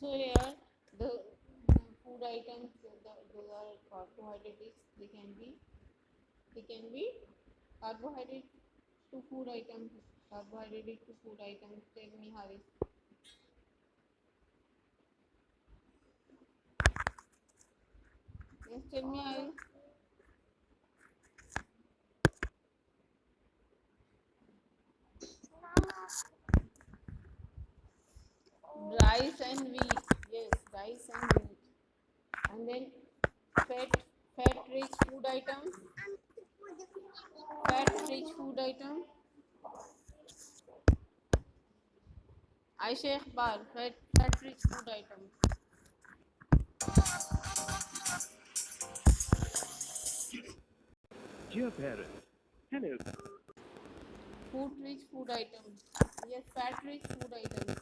So here the food items, those are carbohydrates. They can be carbohydrate to food items. Carbohydrate to food items. Tell me, Haris. Yes, tell me, Haris. Rice and wheat. Yes, rice and wheat. And then fat, fat-rich food items. Fat-rich food items. Aisha Iqbal. Fat-rich food items. Dear parents, hello. Food-rich food items. Yes, fat-rich food items.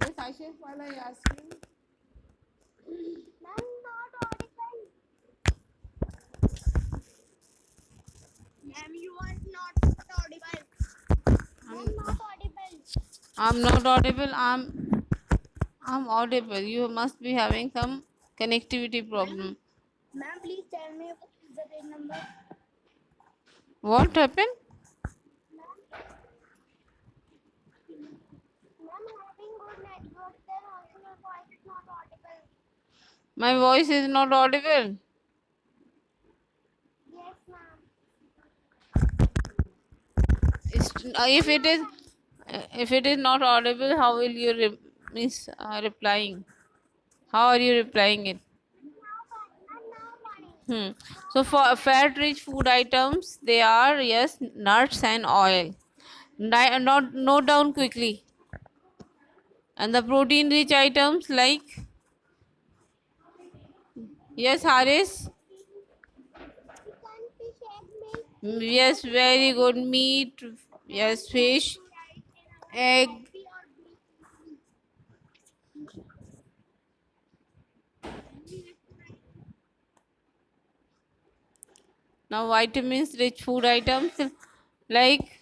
Yes, Aisha Iqbal, I ask you. Ma'am, not audible. Ma'am, you are not audible. Ma'am, not audible. I'm not audible. I'm audible. You must be having some connectivity problem. Ma'am, please tell me what is the page number. What happened? Ma'am, having good network, then also your voice is not audible. My voice is not audible. Yes, ma'am. If it is not audible, how will you replying? How are you replying it? Now funny. So for fat-rich food items, they are yes nuts and oil. Not note down quickly. And the protein-rich items like yes Haris. You can fish, egg, milk, Yes, very good meat. and Yes, try fish, to write in our egg. copy or book. Now vitamins rich food items like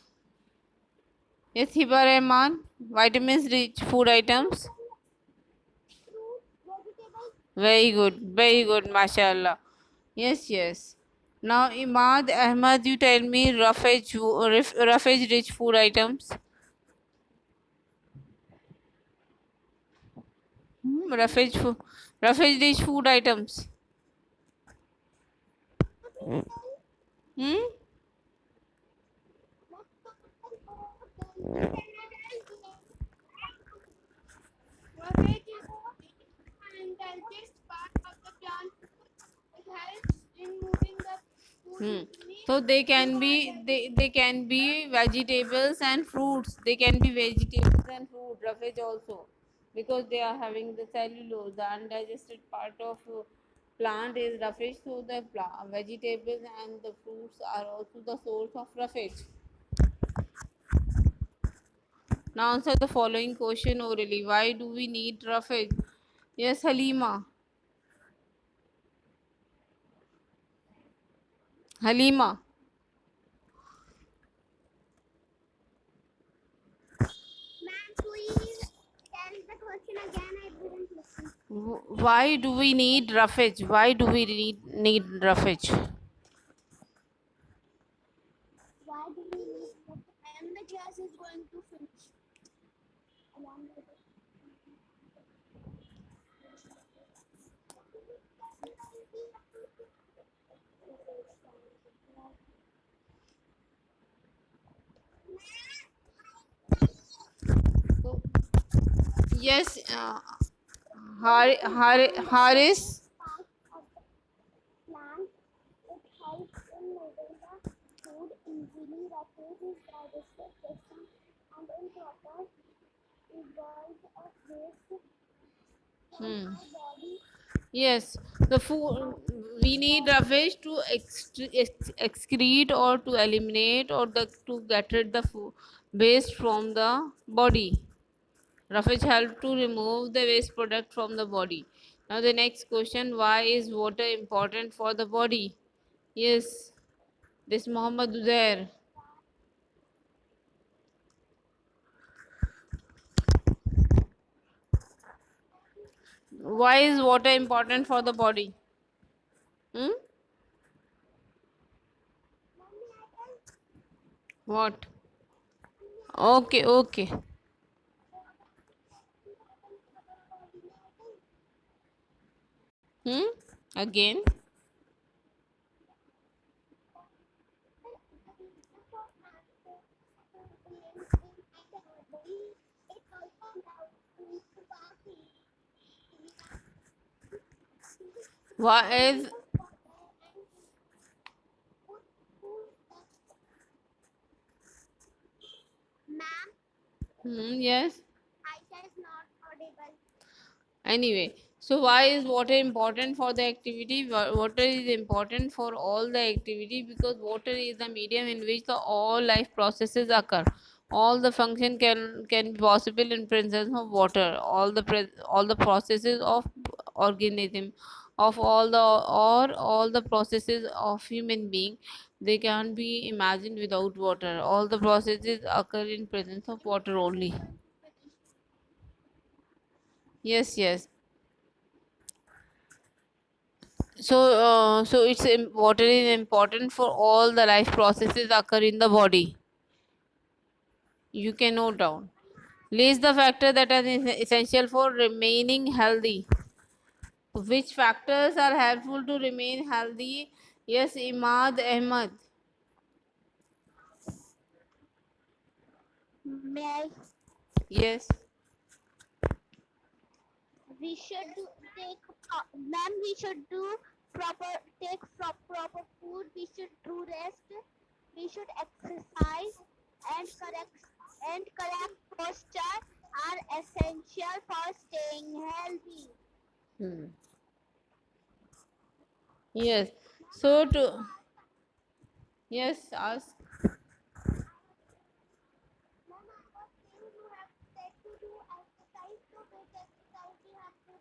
yes Hiba Rahman. Vitamins rich food items. Fruits, vegetables. Very good, mashallah. Yes, yes. Now Imad Ahmad, you tell me roughage rich food items. Roughage rich food items. Hmm? Roughage is an intelligent part of the plant food. It helps in moving the food Hmm. easily So they through can our be body. they can be vegetables and fruits. They can be vegetables and fruit roughage also because they are having the cellulose. The undigested part of plant is roughage. So the vegetables and the fruits are also the source of roughage. Now answer the following question orally. Why do we need roughage? Yes, Halima. Halima. Ma'am, please tell the question again. I didn't listen. Why do we need roughage? Why do we need roughage? Why do we need that? And the class is going to finish. Along with it. So, yes, Haris. Part of the plant, it helps in moving the food easily. Roughage is digestive system and improper evolved of waste from Hmm. our body. Yes, the food we need roughage to excrete or to eliminate or to get rid the food waste from the body. Roughage help to remove the waste product from the body. Now the next question: why is water important for the body? Yes, this Muhammad Uzair. Why is water important for the body? Hmm? What? Okay, okay. Hmm? Again? Why is? Ma'am, Yes. Aisha is not audible. Anyway, so why is water important for the activity? Water is important for all the activity because water is the medium in which the all life processes occur. All the function can be possible in presence of water. All the processes of organism, of all the processes of human being, they can't be imagined without water. All the processes occur in presence of water only. Yes, yes. So it's water is important for all the life processes occur in the body. You can note down. List the factor that are essential for remaining healthy. Which factors are helpful to remain healthy? Yes, Imad Ahmad. May Yes. we should do, take ma'am, we should do proper take proper food, we should do rest, we should exercise, and correct posture are essential for staying healthy. Hmm. Yes. So to yes, ask. Ma'am, I was saying you have said to do exercise, so which exercise we have to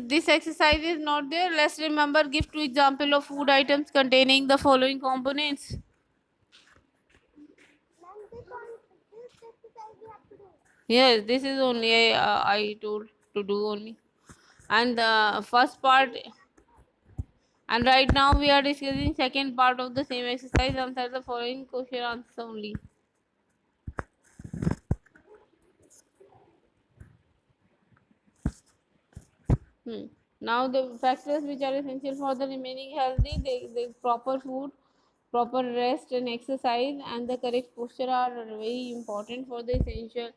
do? This exercise is not there. Let's remember. Give two example of food items containing the following components. Ma'am, this exercise we have to do. Yes, this is only I told to do only. And the first part, and right now we are discussing second part of the same exercise. Answer the following question answer only. Hmm. Now the factors which are essential for the remaining healthy, the proper food, proper rest and exercise, and the correct posture are very important for the essential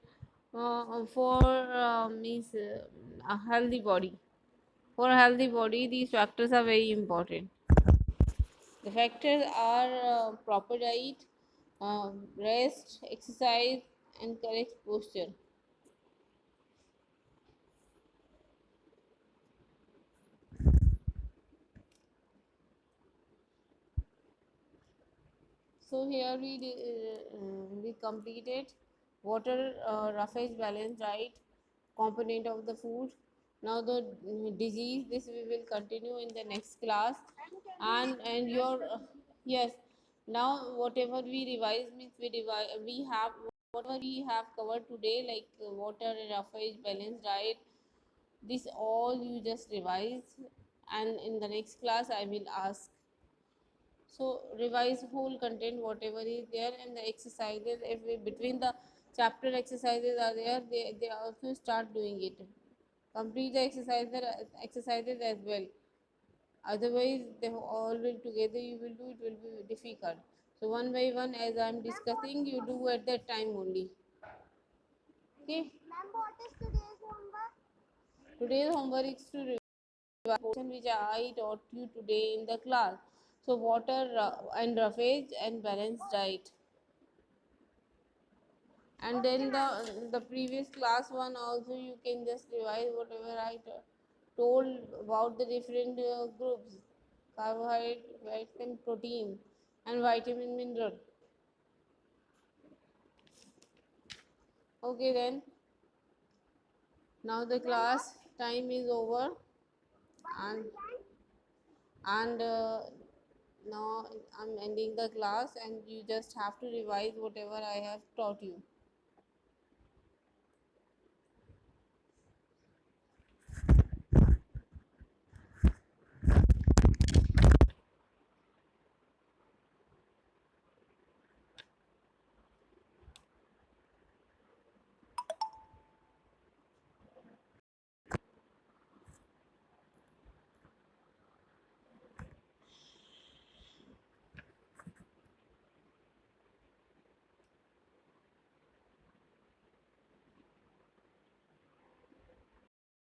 for means a healthy body. For a healthy body, these factors are very important. The factors are proper diet, rest, exercise, and correct posture. So here we completed water, roughage, balance, diet, component of the food. Now the disease. This we will continue in the next class. And your yes. Now whatever we revise means we have whatever we have covered today like water, roughage, balance, diet. This all you just revise, and in the next class I will ask. So revise whole content whatever is there, and the exercises if we, between the chapter exercises are there, they also start doing it. Complete the exercises as well. Otherwise they all will together you will do, it will be difficult. So one by one as I am discussing you do at that time only. Okay. Ma'am, what is today's homework? Today's homework is to revise portion which I taught you today in the class. So water and roughage and balanced diet. And then the previous class one also you can just revise whatever I told about the different groups: carbohydrates and protein and vitamin mineral. Okay, then now the class time is over, and now I'm ending the class, and you just have to revise whatever I have taught you.